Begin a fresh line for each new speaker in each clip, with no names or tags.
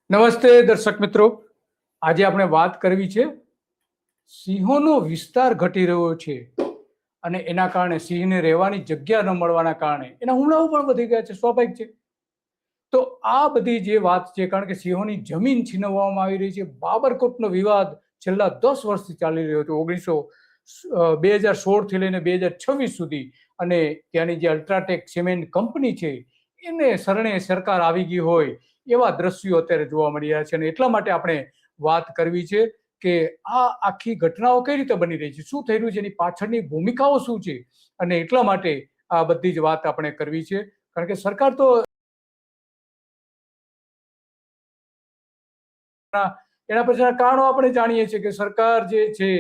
નમસ્તે દર્શક મિત્રો, આજે આપણે વાત કરવી છે સિંહોનો વિસ્તાર ઘટી રહ્યો છે અને એના કારણે સિંહને રહેવાની જગ્યા ન મળવાના કારણે એના હુમલાઓ પણ વધી ગયા છે. સ્વાભાવિક છે. તો આ બધી જે વાત છે, કારણ કે સિંહોની જમીન છીનવવામાં આવી રહી છે. બાબરકોટનો વિવાદ છેલ્લા 10 વર્ષથી ચાલી રહ્યો છે, 2016 થી લઈને 2026 સુધી. અને ત્યાંની જે અલ્ટ્રાટેક સિમેન્ટ કંપની છે એને શરણે સરકાર આવી ગઈ હોય એવા દ્રશ્યો અત્યારે જોવા મળી રહ્યા છે. અને એટલા માટે આપણે વાત કરવી છે કે આ આખી ઘટનાઓ કઈ રીતે બની રહી છે, શું થઈ રહ્યું છે, એની પાછળની ભૂમિકાઓ શું છે. અને એટલા માટે આ બધી જ વાત આપણે કરવી છે, કારણ કે સરકાર તો એના પછીના કારણો આપણે જાણીએ છીએ કે સરકાર જે છે,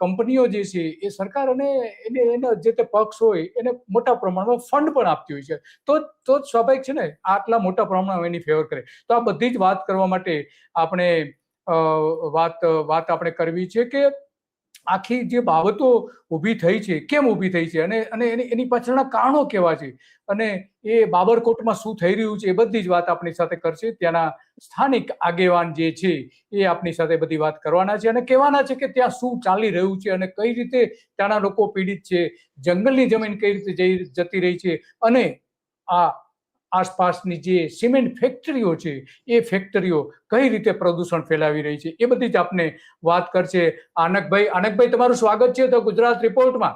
કંપનીઓ જે છે એ સરકાર અને એના જે તે પક્ષ હોય એને મોટા પ્રમાણમાં ફંડ પણ આપતી હોય છે. તો જ સ્વાભાવિક છે ને આટલા મોટા પ્રમાણમાં એની ફેવર કરે. તો આ બધી જ વાત કરવા માટે આપણે વાત આપણે કરવી છે કે આખી જે બાબતો ઊભી થઈ છે, કેમ ઊભી થઈ છે અને એની પાછળના કારણો કેવા છે અને એ બાબરકોટમાં શું થઈ રહ્યું છે, એ બધી જ વાત આપણી સાથે કરશે. ત્યાંના સ્થાનિક આગેવાન જે છે એ આપણી સાથે બધી વાત કરવાના છે અને કહેવાના છે કે ત્યાં શું ચાલી રહ્યું છે અને કઈ રીતે ત્યાંના લોકો પીડિત છે, જંગલની જમીન કઈ રીતે જતી રહી છે અને આ આસપાસની જે સિમેન્ટ ફેક્ટરીઓ છે એ ફેક્ટરીઓ કઈ રીતે પ્રદૂષણ ફેલાવી રહી છે, એ બધી જ આપને વાત કરશે આનકભાઈ. તમારું સ્વાગત છે તો ગુજરાત રિપોર્ટમાં.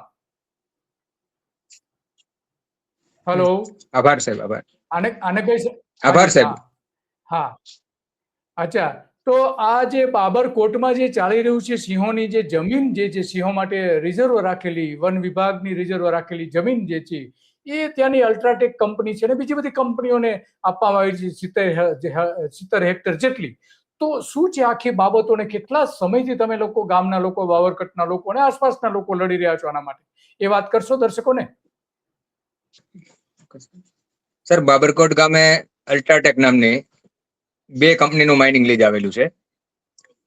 હેલો.
આભાર સાહેબ. આભાર.
આનકભાઈ.
આભાર સાહેબ.
હા. અચ્છા, તો આ જે બાબરકોટમાં જે ચાલી રહ્યું છે, સિંહોની જે જમીન જે છે, સિંહો માટે રિઝર્વ રાખેલી, વન વિભાગની રિઝર્વ રાખેલી જમીન જે છે એ ત્યાંની અલ્ટ્રાટેક કંપની છે અને બીજી બધી કંપનીઓને આપવામાં આવી છે 70 હેક્ટર જેટલી. તો શું છે આખી બાબતોને, કેટલા સમયથી તમે લોકો, ગામના લોકો, બાબરકોટના લોકો અને આસપાસના લોકો લડી રહ્યા છો આના માટે, એ વાત કરશો દર્શકોને?
સર, બાબરકોટ ગામે અલ્ટ્રાટેક નામની 2 કંપનીનું માઇનિંગ લીઝ આવેલું છે.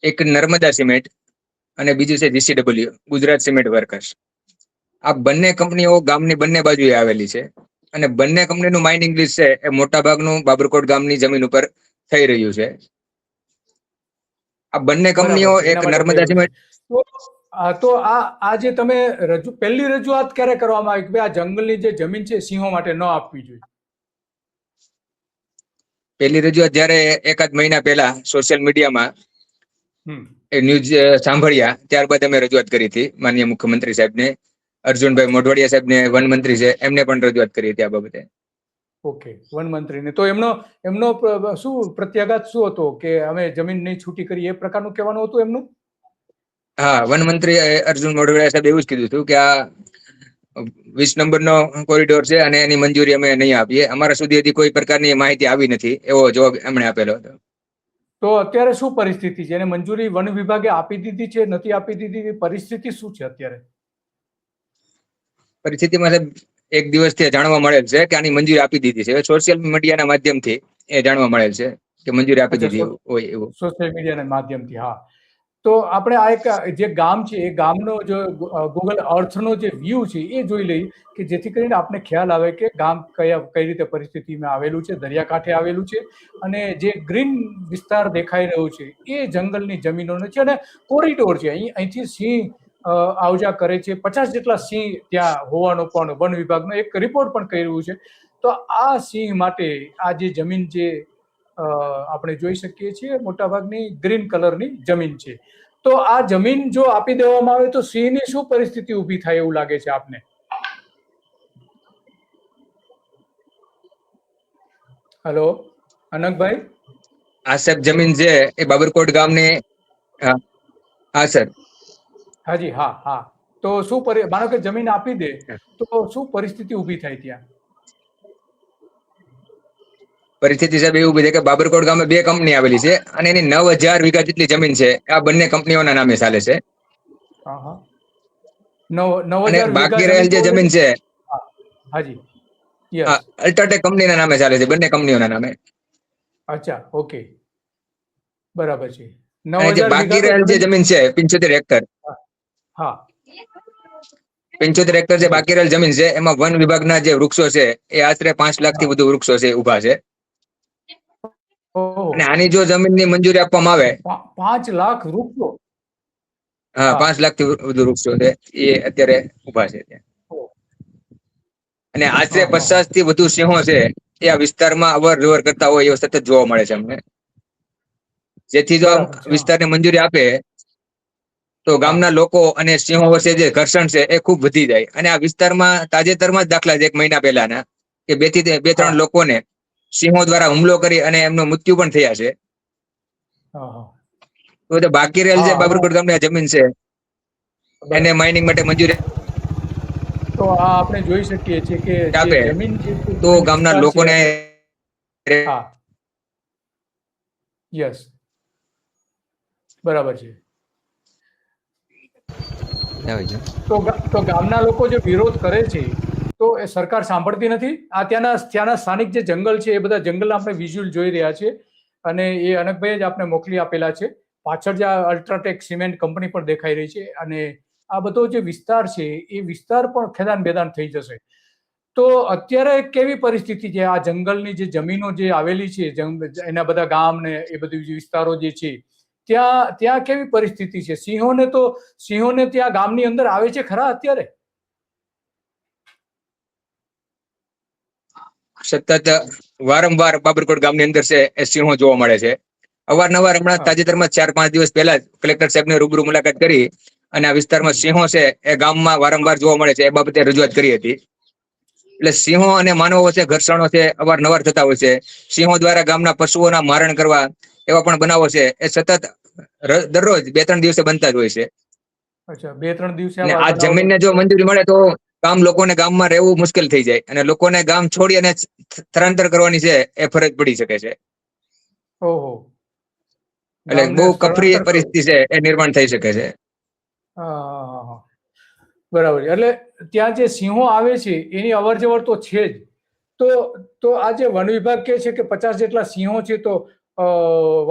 એક નર્મદા સિમેન્ટ અને બીજું છે જીસીડબલ્યુ, ગુજરાત સિમેન્ટ વર્કર્સ. આ બંને કંપનીઓ ગામની બંને બાજુએ આવેલી છે અને બંને કંપનીનું માઇનિંગ લીઝ છે એ મોટા ભાગનું બાબરકોટ ગામની જમીન ઉપર થઈ રહ્યું છે. આ બંને કંપનીઓ એક નર્મદા સિમેન્ટ.
તો આ જે તમે પહેલી રજૂઆત ક્યારે કરવામાં આવી કે આ જંગલની જે જમીન છે સિંહો માટે ન આપવી જોઈએ?
પહેલી રજૂઆત જ્યારે એકાદ મહિના પહેલા સોશિયલ મીડિયામાં એ ન્યૂઝ સાંભળ્યા ત્યારબાદ અમે રજૂઆત કરી હતી માનનીય મુખ્યમંત્રી સાહેબને, અર્જુનભાઈ મોઢવાડિયા સાહેબને, વન મંત્રી છે, એમને પણ રજૂઆત કરી હતી આ બાબતે.
ઓકે, વન મંત્રીને તો એમનો શું પ્રત્યાઘાત શું હતો કે અમે જમીન નહીં છૂટી કરી, એ પ્રકારનું કહેવાનું હતું એમનું?
હા, વન મંત્રી અર્જુન મોઢવાડિયા સાહેબ એવું જ કીધું હતું કે આ 20 નંબરનો કોરિડોર છે અને એની મંજૂરી અમે નહીં આપીએ. અમારા સુધી હજી કોઈ પ્રકારની માહિતી આવી નથી, એવો જવાબ એમણે આપેલો હતો.
તો અત્યારે શું પરિસ્થિતિ છે? એને મંજૂરી વન વિભાગે આપી દીધી છે, નથી આપી દીધી? પરિસ્થિતિ શું છે અત્યારે?
પરિસ્થિતિમાં સાહેબ એક દિવસથી જાણવા મળેલ છે કે આની મંજૂરી આપી દીધી છે. સોશિયલ મીડિયાના માધ્યમથી એ જાણવા મળેલ છે કે મંજૂરી આપી દીધી હોય એવું.
સોશિયલ મીડિયાના માધ્યમથી. હા, તો આપણે આ એક જે ગામ છે એ ગામનો જો ગૂગલ અર્થનો જે વ્યૂ છે એ જોઈ લઈએ કે જેથી કરીને આપને ખ્યાલ આવે કે ગામ કઈ રીતે પરિસ્થિતિમાં આવેલું છે, દરિયાકાંઠે આવેલું છે અને જે ગ્રીન વિસ્તાર દેખાઈ રહ્યો છે એ જંગલની જમીનોનો છે અને કોરિડોર છે. અહીંથી સિંહ આવજા કરે છે. 50 જેટલા સિંહ ત્યાં હોવાનો પણ વન વિભાગનો એક રિપોર્ટ પણ કહી રહ્યું છે. તો આ સિંહ માટે આ જે જમીન જે આપણે જોઈ શકીએ છીએ મોટાભાગની ગ્રીન કલરની જમીન છે. તો આ જમીન જો આપી દેવામાં આવે તો સિંહની શું પરિસ્થિતિ ઊભી થાય એવું લાગે છે આપને? હેલો અનકભાઈ.
આ સાહેબ જમીન છે એ બાબરકોટ ગામની. હા સર.
હાજી. હા. તો શું માનો કે જમીન આપી દે તો શું પરિસ્થિતિ ઊભી થાય ત્યાં?
પરિસ્થિતિ સાહેબ એવું બધી કે બાબરકોટ ગામે 2 કંપની આવેલી છે અને એની 9000 વીઘા જેટલી જમીન છે. આ બંને કંપનીઓના નામે ચાલે છે. અને બાકી રહેલ જે જમીન છે અલ્ટ્રાટેક કંપનીના નામે ચાલે છે, બંને કંપનીઓના નામે.
અચ્છા, ઓકે, બરાબર છે.
અને જે બાકી રહેલ જે જમીન છે 75 હેક્ટર.
હા,
75 હેક્ટર જે બાકી રહેલ જમીન છે એમાં વન વિભાગના જે વૃક્ષો છે એ આશરે 5 લાખથી વધુ વૃક્ષો છે ઉભા છે.
ઓહો,
અને આની જો જમીનની મંજૂરી આપવામાં આવે,
5 લાખ વૃક્ષો.
હા,
હા.
5 લાખથી વધુ વૃક્ષો છે એ અત્યારે ઉભા છે ત્યાં.
ઓહ,
અને આશરે
હા, હા,
50 થી વધુ સિંહો છે એ આ વિસ્તારમાં અવર જવર કરતા હોય એવું સતત જોવા મળે છે અમને. જેથી જો આ
બરાબર છે. હા.
વિસ્તારને મંજૂરી આપે તો
હા.
ગામના લોકો અને સિંહો વચ્ચે જે ઘર્ષણ છે એ ખૂબ વધી જાય. અને આ વિસ્તારમાં તાજેતરમાં જ દાખલા છે 1 મહિના પહેલાના, કે 2 થી 3
હા.
લોકોને સિંહો દ્વારા હુમલો કરી અને એમનું મૃત્યુ પણ થયા છે.
હા, હા.
તો બાકી રહેલ જે
હા,
બાબરકોટ ગામની આ જમીન છે એને
બરાબર.
માઇનિંગ માટે મંજૂરી
તો આ આપણે જોઈ શકીએ છીએ કે જે
આપે
જમીન છે, તે
તો
જમીન
ગામના
વિસ્તાર છે
લોકોને
આપણે. હા. યસ. બરાબર છે. તો ગામના લોકો જે વિરોધ કરે છે, તો એ સરકાર સાંભળતી નથી. આ ત્યાંના સ્થાનિક જે જંગલ છે, એ બધા જંગલ આપણે વિઝ્યુઅલ જોઈ રહ્યા છીએ. અને એ અનકભાઈ જ આપણે મોકલી આપેલા છે. પાછળ જે અલ્ટ્રાટેક સિમેન્ટ કંપની પણ દેખાઈ રહી છે. અને આ બધો જે વિસ્તાર છે, એ વિસ્તાર પણ ખેદાન બેદાન થઈ જશે. તો અત્યારે કેવી પરિસ્થિતિ છે? આ જંગલની જે જમીનો જે આવેલી છે, એના બધા ગામ ને એ બધી જે વિસ્તારો જે છે, ત્યાં કેવી પરિસ્થિતિ છે? સિંહોને ત્યાં ગામની અંદર આવે છે ખરા અત્યારે?
સતત વારંવાર બાબરકોટ ગામની અંદર છે એ સિંહો જોવા મળે છે. અવારનવાર હમણાં
હા.
તાજેતરમાં 4-5 દિવસ પહેલા જ કલેક્ટર સાહેબને રૂબરૂ મુલાકાત કરી અને આ વિસ્તારમાં સિંહો છે એ ગામમાં વારંવાર જોવા મળે છે એ બાબતે રજૂઆત કરી હતી. એટલે સિંહો અને માનવો વચ્ચે ઘર્ષણો છે અવારનવાર થતા હોય છે. સિંહો દ્વારા ગામના પશુઓના મારણ કરવા એવા પણ બનાવો છે એ સતત દરરોજ 2-3 દિવસે બનતા જ હોય છે.
અચ્છા, 2-3 દિવસે
અને
આવા
આ
બનાવો
જમીનને જો મંજૂરી મળે તો લોકોને ગામમાં રહેવું મુશ્કેલ થઈ જાય અને લોકોને ગામ છોડી અને સ્થળાંતર કરવાની છે એ ફરજ પડી શકે છે.
ઓહો.
એટલે
ગામને
બહુ કફરી
સ્થળાંતર કરવું.
પરિસ્થિતિ છે એ નિર્માણ થઈ શકે છે.
હા. બરાબર છે. એટલે ત્યાં જે સિંહો આવે છે એની અવર જવર તો છે જ. તો આ જે વન વિભાગ કહે છે કે 50 જેટલા સિંહો છે, તો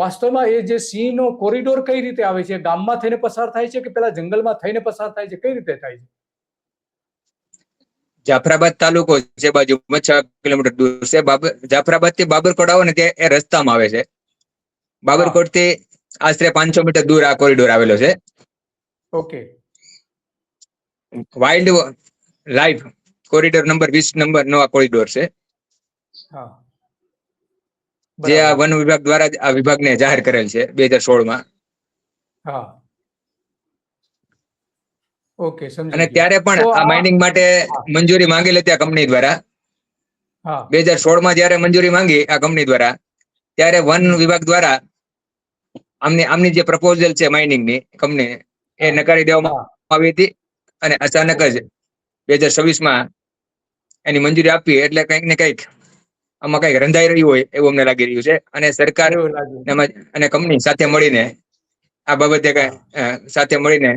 વાસ્તવમાં એ જે સિંહનો કોરિડોર કઈ રીતે આવે છે? ગામમાં થઈને પસાર થાય છે કે પેલા જંગલમાં થઈને પસાર થાય છે? કઈ રીતે થાય છે?
જાફરાબાદ તાલુકો જે બાજુ 6 કિલોમીટર દૂર છે. જાફરાબાદ થી બાબરકોટ આવો ને ત્યાં એ રસ્તામાં આવે છે.
હા.
બાબરકોટ થી આશરે 500 મીટર દૂર આ કોરિડોર આવેલો છે.
Okay.
Wild life corridor number 20 નો આ કોરિડોર છે.
હા.
જે આ
બરાબર છે.
વન વિભાગ દ્વારા જ આ વિભાગને જાહેર કરેલ છે 2016માં.
હા. ઓકે,
અને
સમજાઈ ગયું.
ત્યારે પણ
તો
આ માઇનિંગ માટે
હા.
મંજૂરી માંગેલી હતી આ કંપની દ્વારા.
હા.
2016માં જયારે મંજૂરી માંગી આ કંપની દ્વારા, ત્યારે વન વિભાગ દ્વારા આમની જે પ્રપોઝલ છે માઇનિંગની કંપની, એ
હા.
નકારી દેવામાં
હા.
આવી હતી. અને અચાનક જ
ઓકે.
2026માં એની મંજૂરી આપી. એટલે કંઈક ને કંઈક આમાં કંઈક રંધાઈ રહ્યું હોય એવું અમને લાગી રહ્યું છે. અને સરકાર
એવું લાગ્યું.
અને કંપની સાથે મળીને આ બાબતે
હા.
સાથે મળીને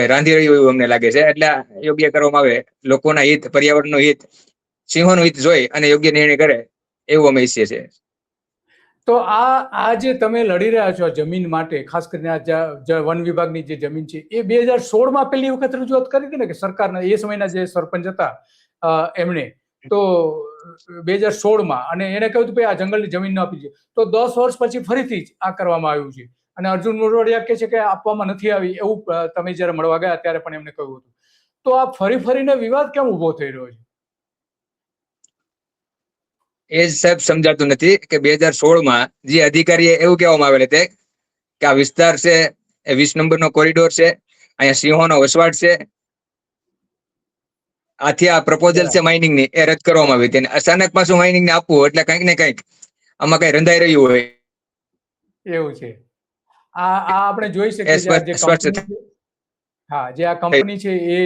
રાંધી રહ્યું એવું અમને લાગે છે. એટલે યોગ્ય કરવામાં આવે, લોકોના હિત, પર્યાવરણનું હિત, સિંહોનું હિત જોઈ અને યોગ્ય નિર્ણય કરે એવું અમે ઈચ્છીએ છીએ.
તો આ જે તમે લડી રહ્યા છો જમીન માટે, ખાસ કરીને આ વન વિભાગની જે જમીન છે, એ 2016માં પહેલી વખત રજૂઆત કરી હતી ને, કે સરકારના એ સમયના જે સરપંચ હતા એમણે તો 2016માં, અને એને કહ્યું હતું કે આ જંગલની જમીન ન આપી છે. તો 10 વર્ષ પછી ફરીથી જ આ કરવામાં આવ્યું છે. અને અર્જુન મોઢવાડિયા કહે છે કે આપવામાં નથી આવી, એવું તમે જયારે મળવા ગયા ત્યારે પણ એમને કહ્યું હતું. તો આ ફરીને વિવાદ કેમ ઉભો થઈ રહ્યો છે?
એ જ સાહેબ સમજાતું નથી કે 2016માં જે અધિકારીએ એવું કહેવામાં આવેલ હતું કે આ વિસ્તાર છે એ 20 નંબરનો કોરિડોર છે, અહીંયા સિંહોનો વસવાટ છે, આથી આ પ્રપોઝલ છે
બરાબર.
માઇનિંગની એ રદ કરવામાં આવી હતી. અચાનક પાછું માઇનિંગને આપવું એટલે કંઈક ને કંઈક આમાં કઈ રંધાઈ રહ્યું હોય
એવું છે. આ આપણે જોઈ
એ
શકીએ છીએ. આ જે
સ્પષ્ટ
કંપની છે, હા, જે આ કંપની છે એ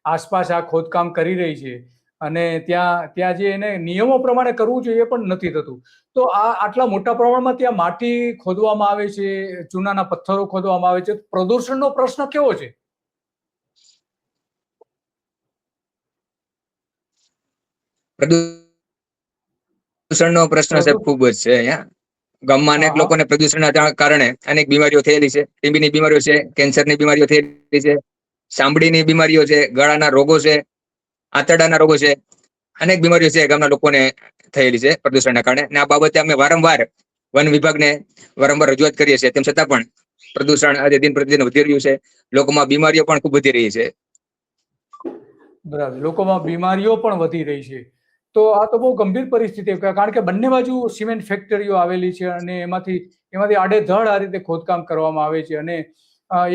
આસપાસ આ ખોદકામ કરી રહી છે. અને ત્યાં જે એને નિયમો પ્રમાણે કરવું જોઈએ એ પણ નથી થતું. તો આટલા મોટા પ્રમાણમાં ત્યાં માટી ખોદવામાં આવે છે, ચૂનાના પથ્થરો ખોદવામાં આવે છે. પ્રદૂષણનો પ્રશ્ન કેવો છે?
પ્રદૂષણનો પ્રશ્ન સાહેબ
પ્રદૂ
ખૂબ જ છે અહીંયા. ગામમાં
હા,
અનેક
હા.
લોકોને પ્રદૂષણના કારણે અનેક બીમારીઓ થયેલી છે. ટીબીની બીમારીઓ છે, કેન્સરની બીમારીઓ થયેલી છે, ચામડીની બીમારીઓ છે, ગળાના રોગો છે, આંતરડાના રોગો છે, અનેક બીમારીઓ છે ગામના લોકોને થયેલી છે પ્રદૂષણના કારણે. અને આ બાબતે અમે વારંવાર વન વિભાગને વારંવાર રજૂઆત કરીએ છીએ, તેમ છતાં પણ પ્રદૂષણ આજે દિન પ્રતિદિન વધી રહ્યું છે. લોકોમાં બીમારીઓ પણ ખૂબ વધી રહી છે.
બરાબર, લોકોમાં બીમારીઓ પણ વધી રહી છે. તો આ તો બહુ ગંભીર પરિસ્થિતિ છે, કારણ કે બંને બાજુ સિમેન્ટ ફેક્ટરીઓ આવેલી છે અને એમાંથી આડેધડ આ રીતે ખોદકામ કરવામાં આવે છે અને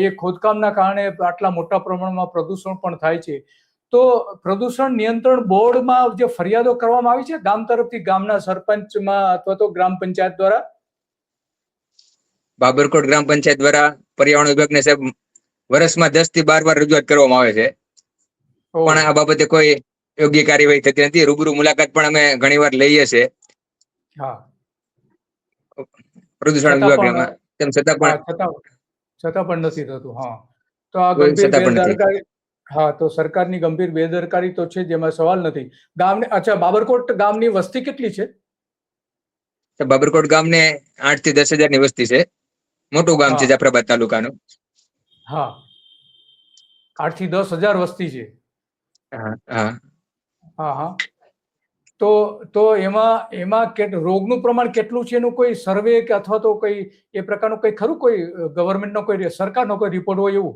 એ ખોદકામના કારણે આટલા મોટા પ્રમાણમાં પ્રદૂષણ પણ થાય છે. તો પ્રદૂષણ નિયંત્રણ બોર્ડમાં જે ફરિયાદો કરવામાં આવી છે ગામ તરફથી, ગામના સરપંચમાં અથવા તો ગ્રામ પંચાયત દ્વારા?
બાબરકોટ ગ્રામ પંચાયત દ્વારા પર્યાવરણ વિભાગને સાહેબ વર્ષમાં 10 થી 12 વાર રજૂઆત કરવામાં આવે છે, પણ આ બાબતે કોઈ યોગ્ય કાર્યવાહી થતી નથી. રૂબરૂ મુલાકાત પણ અમે ઘણી વાર લઈએ છીએ પ્રદૂષણ વિભાગમાં, તેમ છતાં
પણ નથી થતું. તો આ ગંભીર બેદરકારી, તો સરકારની ગંભીર બેદરકારી તો છે, જેમાં સવાલ નથી. અચ્છા, બાબરકોટ ગામની વસ્તી કેટલી છે?
બાબરકોટ ગામને 8 થી 10 હજારની વસ્તી છે. મોટું ગામ છે જાફરાબાદ તાલુકાનું.
8 થી 10 હજાર વસ્તી છે. તો એમાં રોગનું પ્રમાણ કેટલું છે એનું કોઈ સર્વે કે અથવા તો કોઈ એ પ્રકારનું કોઈ ખરું, કોઈ ગવર્મેન્ટનો કોઈ સરકારનો કોઈ રિપોર્ટ હોય એવું?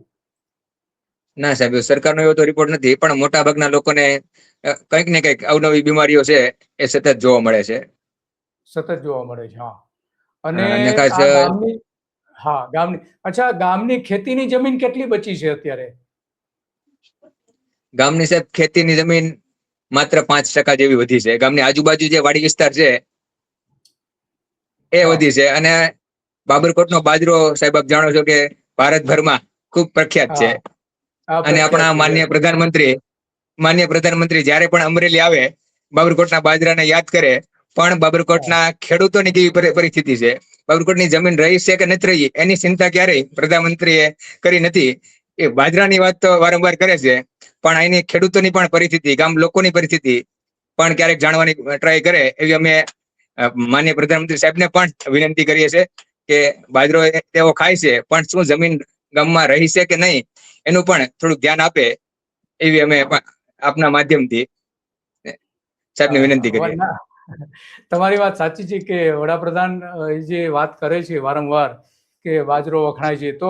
ના સાહેબ, સરકારનો એવો તો રિપોર્ટ નથી, પણ મોટા ભાગના લોકોને કંઈક ને કંઈક અવનવી બીમારીઓ છે એ સતત જોવા મળે છે.
અને ગામની ખેતીની જમીન કેટલી બચી છે અત્યારે?
ગામની સાહેબ ખેતીની જમીન માત્ર 5% જેવી વધી છે. ગામની આજુબાજુ જે વાડી વિસ્તાર છે એ વધી છે. અને બાબરકોટનો બાજરો સાહેબ આપ જાણો છો કે ભારતભરમાં ખૂબ પ્રખ્યાત છે. અને આપણા માનનીય પ્રધાનમંત્રી જ્યારે પણ અમરેલી આવે, બાબરકોટના બાજરાને યાદ કરે, પણ બાબરકોટના ખેડૂતોની કેવી પરિસ્થિતિ છે, બાબરકોટની જમીન રહી છે કે નથી રહી, એની ચિંતા ક્યારેય પ્રધાનમંત્રીએ કરી નથી. એ બાજરાની વાત તો વારંવાર કરે છે, પણ અહીંની ખેડૂતોની પણ પરિસ્થિતિ, ગામ લોકોની પરિસ્થિતિ પણ ક્યારેક જાણવાની ટ્રાય કરે, એવી અમે માનનીય પ્રધાનમંત્રી સાહેબને પણ વિનંતી કરીએ છીએ કે બાજરો તેઓ ખાય છે, પણ શું જમીન ગામમાં રહી છે કે નહીં એનું પણ થોડુંક ધ્યાન આપે, એવી અમે આપના માધ્યમથી સાહેબને વિનંતી કરીએ.
તમારી વાત સાચી છે કે વડાપ્રધાન જે વાત કરે છે વારંવાર કે બાજરો વખણાય છે, તો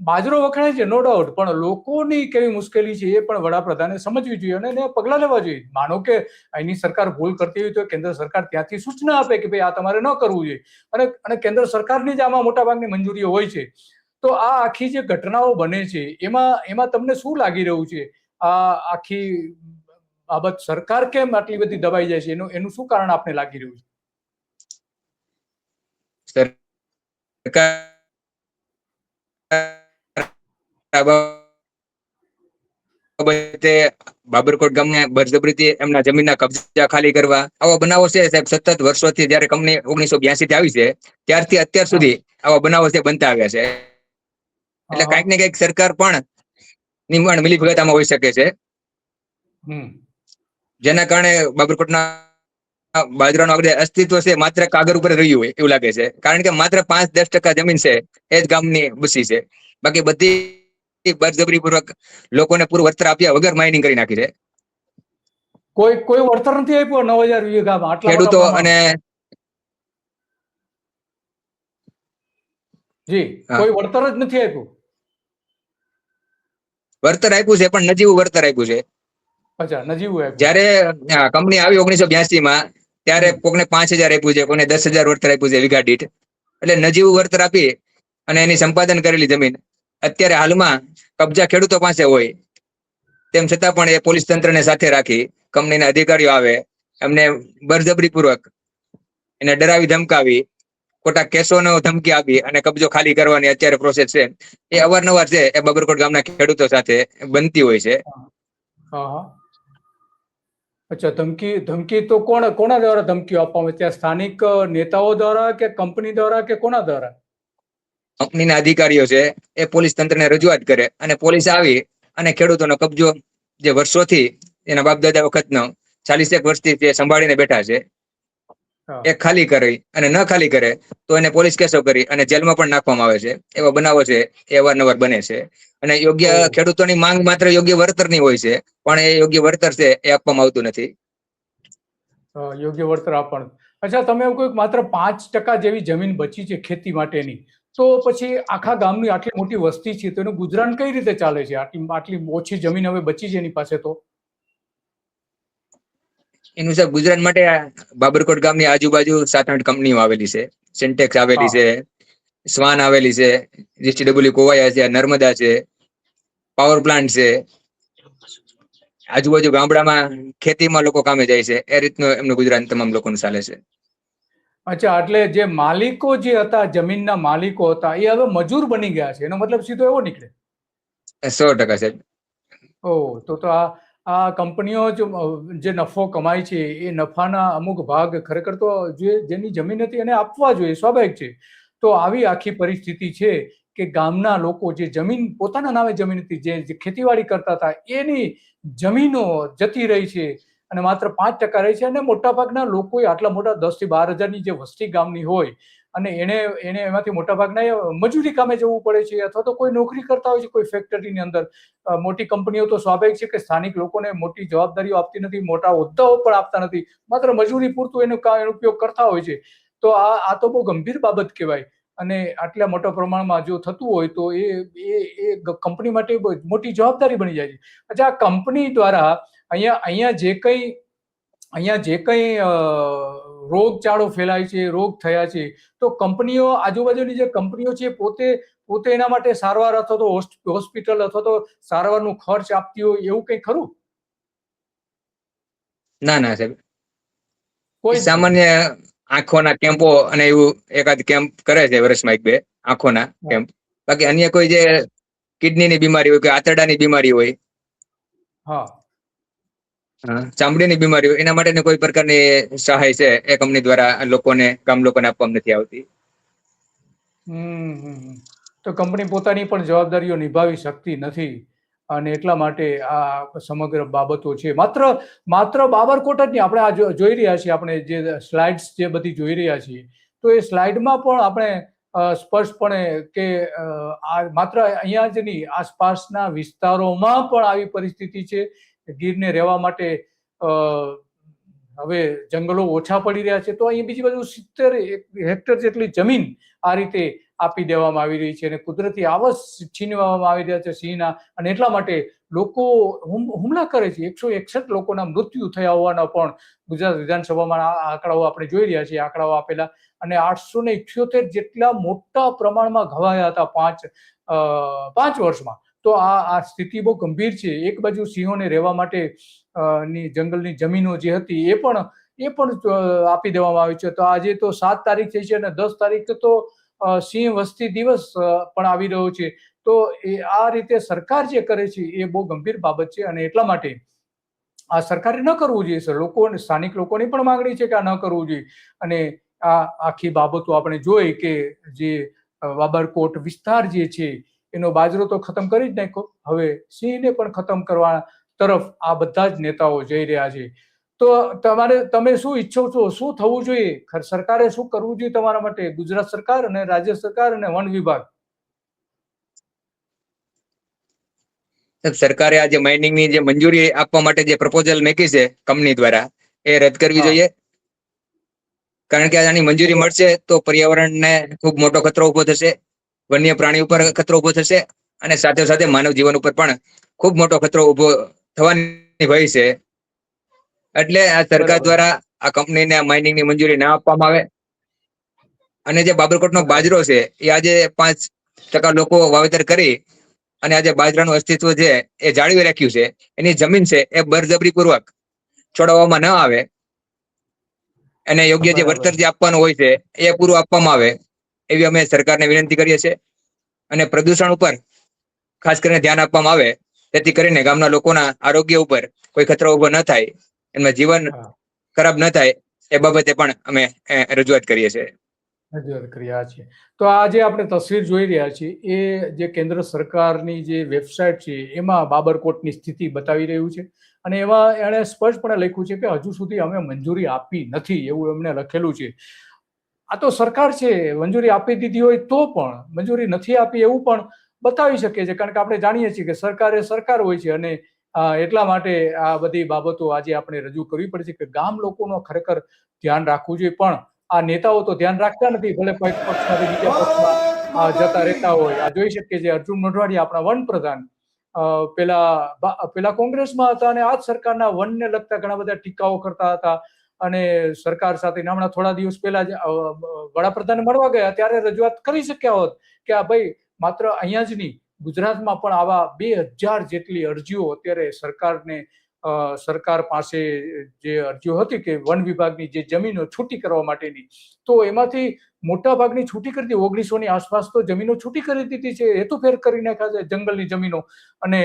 બાજરો વખણાય છે નો ડાઉટ, પણ લોકોની કેવી મુશ્કેલી છે એ પણ વડાપ્રધાને સમજવી જોઈએ અને એને પગલાં લેવા જોઈએ. માનો કે અહીંની સરકાર ભૂલ કરતી હોય તો કેન્દ્ર સરકાર ત્યાંથી સૂચના આપે કે ભાઈ આ તમારે ન કરવું જોઈએ, અને કેન્દ્ર સરકારની જ આમાં મોટાભાગની મંજૂરીઓ હોય છે. તો આ આખી જે ઘટનાઓ બને છે એમાં તમને શું લાગી રહ્યું છે? આ આખી બાબત સરકાર કેમ આટલી બધી દબાઈ જાય છે, એનું શું કારણ આપને લાગી રહ્યું છે?
બાબરકોટ ગામને બળજબરીથી એમના જમીનના કબજા ખાલી કરવા, આવા બનાવો છે સાહેબ સતત વર્ષોથી. જયારે કંપની 1982 થી આવી છે ત્યારથી અત્યાર સુધી આવા બનાવો છે બનતા આવ્યા છે. એટલે કંઈક ને કંઈક સરકાર પણ નિર્માણ મિલીભગત આમાં હોઈ શકે છે, જેના કારણે બાબરકોટના બાજરાનું અસ્તિત્વ છે માત્ર કાગળ ઉપર રહ્યું હોય એવું લાગે છે. કારણ કે માત્ર 5-10% જમીન છે એ જ ગામની બસી છે, બાકી બધી બળજબરીપૂર્વક લોકોને પૂરું વળતર આપ્યા વગર માઇનિંગ કરી નાખી છે.
કોઈ વળતર નથી આપ્યું 9000 વીઘામાં
ખેડૂતો અને
કોઈ વળતર જ નથી આપ્યું.
વળતર આપ્યું છે પણ નજીવું વળતર આપ્યું છે. જયારે કંપની આવી 1982 માં, ત્યારે કોકને 5000 આપ્યું છે, કોને 10,000 વળતર આપ્યું છે વીઘા દીઠ. એટલે નજીવું વળતર આપી અને એની સંપાદન કરેલી જમીન અત્યારે હાલમાં કબજા ખેડૂતો પાસે હોય, તેમ છતાં પણ એ પોલીસ તંત્રને સાથે રાખી કંપનીના અધિકારીઓ આવે, એમને બળજબરીપૂર્વક એને ડરાવી ધમકાવી, ખોટા કેસોનો ધમકી આપી અને કબજો ખાલી કરવાની અત્યારે પ્રોસેસ છે એ અવારનવાર છે એ બાબરકોટ ગામના ખેડૂતો સાથે બનતી હોય છે.
અચ્છા, ધમકી તો કોના દ્વારા ધમકીઓ આપવામાં? ત્યાં સ્થાનિક નેતાઓ દ્વારા કે કંપની દ્વારા કે કોના દ્વારા?
કંપનીના અધિકારીઓ છે એ પોલીસ તંત્રને રજૂઆત કરે અને પોલીસ આવી અને ખેડૂતોનો કબજો જે વર્ષોથી એના બાપ દાદા વખતનો 40 વર્ષથી તે સંભાળીને બેઠા છે એ ખાલી કરી, અને ન ખાલી કરે તો એને પોલીસ કેસો કરી અને જેલમાં પણ નાખવામાં આવે છે. એવા બનાવો છે એ અવારનવાર બને છે. અને યોગ્ય ખેડૂતોની માંગ માત્ર યોગ્ય વળતરની હોય છે, પણ એ યોગ્ય વળતર છે એ આપવામાં આવતું નથી.
યોગ્ય વળતર આપવાનું. અચ્છા, તમે એવું કહ્યું કે માત્ર 5% જેવી જમીન બચી છે ખેતી માટેની, તો પછી આખા ગામની આટલી મોટી વસ્તી છે તો એનું ગુજરાન કઈ રીતે ચાલે છે? આટલી આટલી ઓછી જમીન હવે બચી છે એની પાસે તો.
એનું સાહેબ ગુજરાત માટે બાબરકોટ ગામની આજુબાજુ 7-8 કંપનીઓ આવેલી છે. સિન્ટેક્સ આવેલી
હા.
છે, સ્વાન આવેલી છે, જીસીડબલ્યુ કોવાયા છે, નર્મદા છે, પાવર પ્લાન્ટ છે. આજુબાજુ ગામડામાં ખેતીમાં લોકો કામે જાય છે. એ રીતનું એમનું ગુજરાન તમામ લોકોનું ચાલે છે.
અચ્છા, એટલે જે માલિકો જે હતા, જમીનના માલિકો હતા, એ હવે મજૂર બની ગયા છે, એનો મતલબ સીધો એવો નીકળે.
100% સાહેબ.
તો આ કંપનીઓ જે નફો કમાય છે એ નફાના અમુક ભાગ ખરેખર તો જેની જમીન હતી એને આપવા જોઈએ, સ્વાભાવિક છે. તો આવી આખી પરિસ્થિતિ છે કે ગામના લોકો જે જમીન પોતાના નામે જમીન હતી, જે ખેતીવાડી કરતા હતા, એની જમીનો જતી રહી છે અને માત્ર 5% રહી છે. અને મોટાભાગના લોકોએ આટલા મોટા 10 થી 12 હજારની જે વસ્તી ગામની હોય અને એને એમાંથી મોટાભાગના મજૂરી કામે જવું પડે છે અથવા તો કોઈ નોકરી કરતા હોય છે કોઈ ફેક્ટરીની અંદર. મોટી કંપનીઓ તો સ્વાભાવિક છે કે સ્થાનિક લોકોને મોટી જવાબદારીઓ આપતી નથી, મોટા હોદ્દાઓ પણ આપતા નથી, માત્ર મજૂરી પૂરતું એનો ઉપયોગ કરતા હોય છે. તો આ તો બહુ ગંભીર બાબત કહેવાય. અને આટલા મોટા પ્રમાણમાં જો થતું હોય તો એ કંપની માટે મોટી જવાબદારી બની જાય છે. અચ્છા, આ કંપની દ્વારા અહીંયા જે કંઈ રોગચાળો ફેલાય છે, રોગ થયા છે, તો કંપનીઓ, આજુબાજુની જે કંપનીઓ છે, પોતે એના માટે સારવાર અથવા તો હોસ્પિટલ અથવા તો સારવારનું ખર્ચ આપતી હોય એવું કંઈ ખરું?
ના ના સાહેબ,
કોઈ જ નહીં.
સામાન્ય આંખોના કેમ્પો અને એવું એકાદ કેમ્પ કરે છે વર્ષમાં 1-2 આંખોના કેમ્પ. બાકી અન્ય કોઈ જે કિડનીની બીમારી હોય કે આંતરડાની બીમારી હોય,
હા.
ચામડીની બીમારી હોય, એના માટેની કોઈ પ્રકારની સહાય છે એ કંપની દ્વારા ગામ લોકોને આપવામાં નથી આવતી.
તો કંપની પોતાની પણ જવાબદારીઓ નિભાવી શકતી નથી અને એટલા માટે આ સમગ્ર બાબતો છે. માત્ર બાબરકોટ જ નહીં, આપણે આ જોઈ રહ્યા છીએ, આપણે જે સ્લાઇડ્સ જે બધી જોઈ રહ્યા છીએ, તો એ સ્લાઇડમાં પણ આપણે સ્પષ્ટપણે કે આ માત્ર અહીંયા જ નહીં, આસપાસના વિસ્તારોમાં પણ આવી પરિસ્થિતિ છે. ગીરને રહેવા માટે હવે જંગલો ઓછા પડી રહ્યા છે, તો અહીં બીજી બાજુ 70 હેક્ટર જેટલી જમીન આ રીતે આપી દેવામાં આવી રહી છે અને કુદરતી આવાસ છીનવામાં આવી રહ્યા છે સિંહના. અને એટલા માટે લોકો હુમલા કરે છે. 161 લોકોના મૃત્યુ થયા હોવાના પણ ગુજરાત વિધાનસભામાં આંકડાઓ આપણે જોઈ રહ્યા છીએ, આંકડાઓ આપેલા. અને 878 જેટલા મોટા પ્રમાણમાં ઘવાયા હતા 5 વર્ષમાં. તો આ સ્થિતિ બહુ ગંભીર છે. એક બાજુ સિંહોને રહેવા માટે ની જંગલની જમીનો જે હતી એ પણ આપી દેવામાં આવી છે. તો આજે તો 7 તારીખ થઈ છે અને 10 તારીખ તો સિંહ વસ્તી દિવસ પણ આવી રહ્યો છે. તો આ રીતે સરકાર જે કરે છે એ બહુ ગંભીર બાબત છે અને એટલા માટે આ સરકારે ન કરવું જોઈએ. લોકોને, સ્થાનિક લોકોની પણ માંગણી છે કે આ ન કરવું જોઈએ. અને આ આખી બાબતો આપણે જોઈ કે જે બાબરકોટ વિસ્તાર જે છે એનો બાજરો તો ખતમ કરી જ નાખ્યો, હવે સિંહને પણ ખતમ કરવા તરફ આ બધા જ નેતાઓ જઈ રહ્યા છે. તો તમે શું ઈચ્છો છો, શું થવું જોઈએ? સરકારે શું કરવું જોઈએ તમારા માટે, ગુજરાત સરકાર અને રાજ્ય સરકાર અને વન વિભાગ?
સરકારે આ જે માઇનિંગની જે મંજૂરી આપવા માટે જે પ્રપોઝલ મૂકી છે કંપની દ્વારા, એ રદ કરવી જોઈએ. કારણ કે આની મંજૂરી મળશે તો પર્યાવરણને ખૂબ મોટો ખતરો ઉભો થશે, વન્ય પ્રાણી ઉપર ખતરો ઉભો થશે અને સાથે સાથે માનવ જીવન ઉપર પણ ખૂબ મોટો ખતરો ઉભો થવાની ભય છે. એટલે આ સરકાર દ્વારા આ કંપનીને આ માઇનિંગની મંજૂરી ના આપવામાં આવે. અને જે બાબરકોટનો બાજરો છે એ આજે 5% લોકો વાવેતર કરી અને આજે બાજરાનું અસ્તિત્વ છે એ જાળવી રાખ્યું છે. એની જમીન છે એ બળજબરી પૂર્વક છોડાવવામાં ન આવે, એને યોગ્ય જે વળતર જે આપવાનું હોય છે એ પૂરું આપવામાં આવે, એવી અમે સરકારને વિનંતી કરીએ છીએ. અને પ્રદૂષણ ઉપર ખાસ કરીને ધ્યાન આપવામાં આવે, જેથી કરીને ગામના લોકોના આરોગ્ય ઉપર કોઈ ખતરો ઉભો ન થાય, એમનું જીવન ખરાબ ન થાય, એ બાબતે પણ અમે રજૂઆત કરીએ છીએ.
રજૂઆત કર્યા છે. તો આ જે આપણે તસવીર જોઈ રહ્યા છીએ એ જે કેન્દ્ર સરકારની જે વેબસાઇટ છે એમાં બાબરકોટની સ્થિતિ બતાવી રહ્યું છે. અને એમાં એણે સ્પષ્ટપણે લખ્યું છે કે હજુ સુધી અમે મંજૂરી આપી નથી, એવું એમને લખેલું છે. આ તો સરકાર છે, મંજૂરી આપી દીધી હોય તો પણ મંજૂરી નથી આપી એવું પણ બતાવી શકે છે. કારણ કે આપણે જાણીએ છીએ કે સરકાર એ સરકાર હોય છે અને એટલા માટે આ બધી બાબતો આજે આપણે રજૂ કરવી પડશે કે ગામ લોકોનો ખરેખર ધ્યાન રાખવું જોઈએ. પણ આ નેતાઓ તો ધ્યાન રાખતા નથી, ભલે કોઈ પક્ષમાંથી બીજા પક્ષમાં જતા રહેતા હોય. આ જોઈ શકીએ છીએ અર્જુન મોઢવાડિયા, આપણા વન પ્રધાન, પેલા કોંગ્રેસમાં હતા અને આ જ સરકારના વનને લગતા ઘણા બધા ટીકાઓ કરતા હતા. અને સરકાર સાથે હમણાં થોડા દિવસ પહેલા જ વડાપ્રધાનને મળવા ગયા ત્યારે રજૂઆત કરી શક્યા હોત કે આ ભાઈ માત્ર અહીંયા જ નહીં, ગુજરાતમાં પણ આવા 2000 જેટલી અરજીઓ અત્યારે સરકાર પાસે જે અરજીઓ હતી કે વન વિભાગની જે જમીનો છૂટી કરવા માટેની, તો એમાંથી મોટા ભાગની છૂટી કરી દીધી. 1900 ની આસપાસ તો જમીનો છૂટી કરી દીધી છે, હેતુફેર કરી નાખ્યા છે જંગલની જમીનો. અને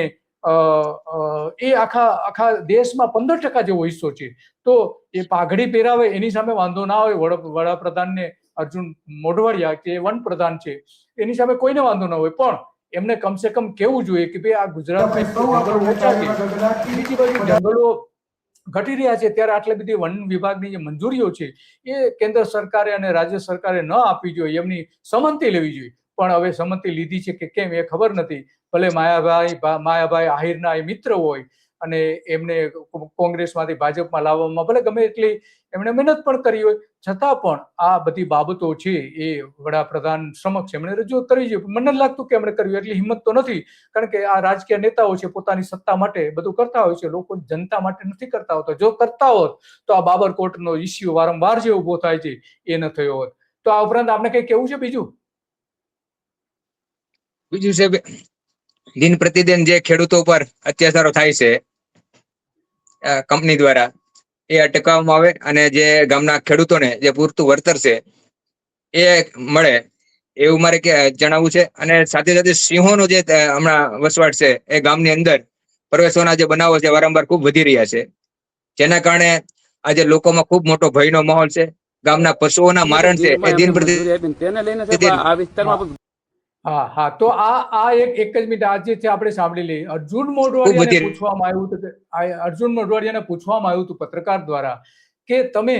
એ આખા દેશમાં 15% જેવો હિસ્સો છે. તો એ પાઘડી પહેરાવે એની સામે વાંધો ના હોય, વડાપ્રધાનને અર્જુન મોઢવાડિયા કે વન પ્રધાન છે એની સામે કોઈને વાંધો ના હોય, પણ એમને કમસે કમ કેવું જોઈએ કે ભાઈ આ ગુજરાતમાં જંગલો ઓછા છે, બીજી બાજુ જંગલો ઘટી રહ્યા છે, ત્યારે આટલી બધી વન વિભાગની જે મંજૂરીઓ છે એ કેન્દ્ર સરકારે અને રાજ્ય સરકારે ન આપવી જોઈએ, એમની સંમતિ લેવી જોઈએ. પણ હવે સંમતિ લીધી છે કે કેમ એ ખબર નથી. ભલે માયાભાઈ આહિરના એ મિત્ર હોય અને એમને કોંગ્રેસમાંથી ભાજપમાં લાવવામાં ભલે ગમે એટલી એમણે મહેનત પણ કરી હોય, છતાં પણ આ બધી બાબતો છે એ વડાપ્રધાન સમક્ષ એમણે રજૂ કરવી જોઈએ. મને નથી લાગતું કે એમણે કર્યું, એટલી હિંમત તો નથી, કારણ કે આ રાજકીય નેતાઓ છે, પોતાની સત્તા માટે બધું કરતા હોય છે, લોકો જનતા માટે નથી કરતા હોતા. જો કરતા હોત તો આ બાબરકોટનો ઇસ્યુ વારંવાર જે ઉભો થાય છે એ ન થયો હોત. તો આ ઉપરાંત આપણે કઈ કેવું છે બીજું
છે દિન પ્રતિદિન જે ખેડૂતો પર અત્યાચારો થાય છે કંપની દ્વારા, એ અટકાવવામાં આવે અને જે ગામના ખેડૂતોને જે પૂરતું વળતર છે એ મળે, એવું મારે જણાવવું છે. અને સાથે સાથે સિંહોનો જે હમણાં વસવાટ છે એ ગામની અંદર પ્રવેશવાના જે બનાવો છે વારંવાર ખૂબ વધી રહ્યા છે, જેના કારણે આજે લોકોમાં ખૂબ મોટો ભયનો માહોલ છે. ગામના પશુઓના મારણ છે એ દિન પ્રતિદિન.
હા, તો આ એક જ મિનિટ આજે છે આપણે સાંભળી લઈએ. અર્જુન મોઢવાડિયાને પૂછવામાં આવ્યું હતું પત્રકાર દ્વારા કે તમે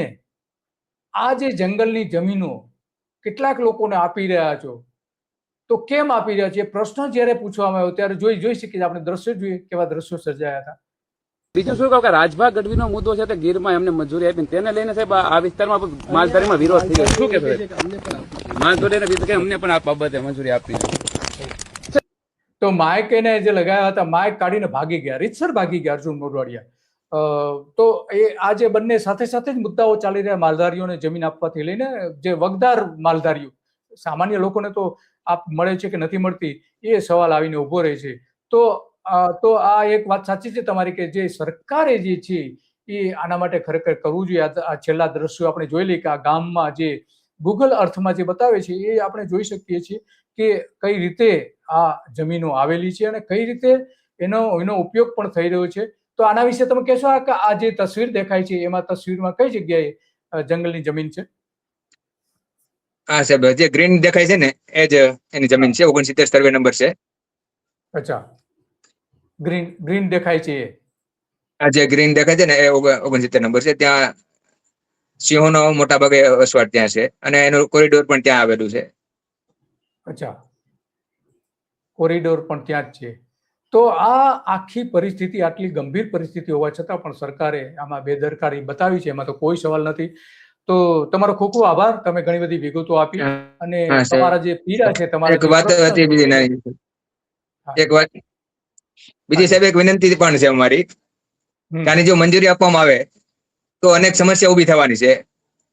આ જે જંગલની જમીનો કેટલાક લોકોને આપી રહ્યા છો, તો કેમ આપી રહ્યા છે? પ્રશ્ન જયારે પૂછવામાં આવ્યો ત્યારે જોઈ શકીએ આપણે દ્રશ્યો જોઈએ કેવા દ્રશ્યો સર્જાયા હતા.
બીજું શું કહું કે રાજભાગ ગઢવીનો મુદ્દો છે તે ગીરમાં એમને મંજૂરી આપી, તેને લઈને સાહેબ આ વિસ્તારમાં માલધારીમાં વિરોધ થઈ ગયો. શું કહેશો? માલધારીને અમને પણ આ બાબતે મંજૂરી આપી.
તો માઇક એને જે લગાવ્યા હતા, માઇક કાઢીને ભાગી ગયા, રીતસર ભાગી ગયા અર્જુન મોઢવાડિયા. તો એ આ જે બંને સાથે સાથે જ મુદ્દાઓ ચાલી રહ્યા, માલધારીઓને જમીન આપવાથી લઈને જે વગદાર માલધારીઓ, સામાન્ય લોકોને તો મળે છે કે નથી મળતી એ સવાલ આવીને ઉભો રહે છે. તો આ એક વાત સાચી છે તમારી કે જે સરકારે જે છે એ આના માટે ખરેખર કરવું જોઈએ. આ છેલ્લા દ્રશ્યો આપણે જોઈ લઈએ કે આ ગામમાં જે ગૂગલ અર્થમાં જે બતાવે છે એ આપણે જોઈ શકીએ છીએ કે કઈ રીતે આ જમીનો આવેલી છે અને કઈ રીતે એનો ઉપયોગ પણ થઈ રહ્યો છે. તો આના વિશે તમે કહેશો કે આ જે તસવીર દેખાય છે એમાં તસવીરમાં કઈ જગ્યાએ જંગલની જમીન છે?
હા સાહેબ, જે ગ્રીન દેખાય છે ને એ જ એની જમીન છે, 69 સર્વે નંબર છે.
અચ્છા, ગ્રીન દેખાય છે એ?
આ જે ગ્રીન દેખાય છે ને એ 69 નંબર છે. ત્યાં સિંહોનો મોટા ભાગે વસવાટ ત્યાં છે અને એનું કોરિડોર પણ ત્યાં આવેલું છે.
અચ્છા, કોરિડોર પણ ત્યાં જ છે. તો આ આખી પરિસ્થિતિ, આટલી ગંભીર પરિસ્થિતિ હોવા છતાં પણ સરકારે આમાં બેદરકારી બતાવી છે, એમાં તો કોઈ સવાલ નથી. તો તમારો ખૂબ ખૂબ આભાર, તમે ઘણી બધી વિગતો આપી અને તમારા જે પીડા છે, તમારા
એક વાત હતી બીજી સાહેબ, એક વિનંતી પણ છે અમારી કે આની જો મંજૂરી આપવામાં આવે તો અનેક સમસ્યા ઉભી થવાની છે.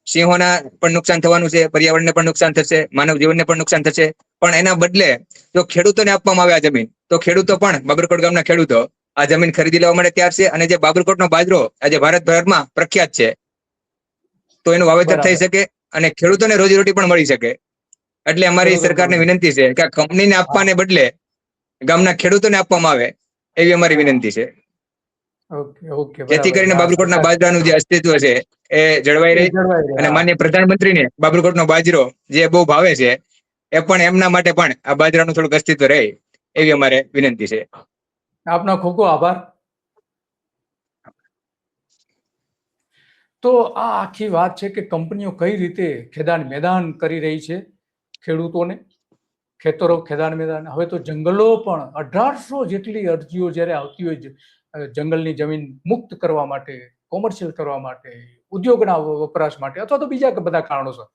સિંહોના પણ નુકસાન થવાનું છે, પર્યાવરણને પણ નુકસાન થશે, માનવ જીવનને પણ નુકસાન થશે. પણ એના બદલે જો ખેડૂતોને આપવામાં આવે આ જમીન, તો ખેડૂતો પણ, બાબરકોટ ગામના ખેડૂતો આ જમીન ખરીદી લેવા માટે તૈયાર છે. અને જે બાબરકોટનો બાજરો આજે ભારતભરમાં પ્રખ્યાત છે, તો એનું વાવેતર થઈ શકે અને ખેડૂતોને રોજીરોટી પણ મળી શકે. એટલે અમારી સરકારને વિનંતી છે કે આ કંપનીને આપવાને બદલે ગામના ખેડૂતોને આપવામાં આવે એવી અમારી વિનંતી છે, જેથી કરીને બાબરકોટના બાજરાનું જે અસ્તિત્વ છે એ જળવાઈ રહે અને માન્ય પ્રધાનમંત્રીને બાબરકોટનો બાજરો જે બહુ ભાવે છે એ પણ એમના માટે પણ આ બાજરાનું થોડુંક અસ્તિત્વ રહે એવી અમારે વિનંતી છે.
આપનો ખૂબ ખૂબ આભાર. તો આ આખી વાત છે કે કંપનીઓ કઈ રીતે ખેદાન મેદાન કરી રહી છે ખેડૂતોને, ખેતરો ખેદાન મેદાન. હવે તો જંગલો પણ 1800 જેટલી અરજીઓ જ્યારે આવતી હોય છે, જંગલની જમીન મુક્ત કરવા માટે, કોમર્શિયલ કરવા માટે, ઉદ્યોગના વપરાશ માટે અથવા તો બીજા બધા કારણોસર.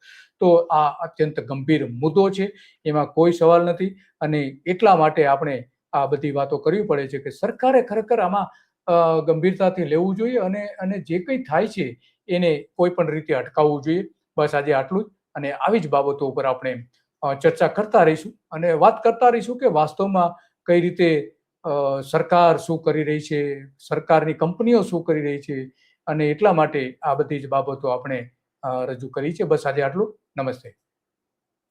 તો આ અત્યંત ગંભીર મુદ્દો છે, એમાં કોઈ સવાલ નથી. અને એટલા માટે આપણે આ બધી વાતો કરવી પડે છે કે સરકારે ખરેખર આમાં ગંભીરતાથી લેવું જોઈએ અને જે કંઈ થાય છે એને કોઈ પણ રીતે અટકાવવું જોઈએ. બસ આજે આટલું જ. અને આવી જ બાબતો ઉપર આપણે ચર્ચા કરતા રહીશું અને વાત કરતા રહીશું કે વાસ્તવમાં કઈ રીતે સરકાર શું કરી રહી છે, સરકારની કંપનીઓ શું કરી રહી છે. અને એટલા માટે આ બધી જ બાબતો આપણે રજૂ કરી છે. બસ આજે આટલું. નમસ્તે.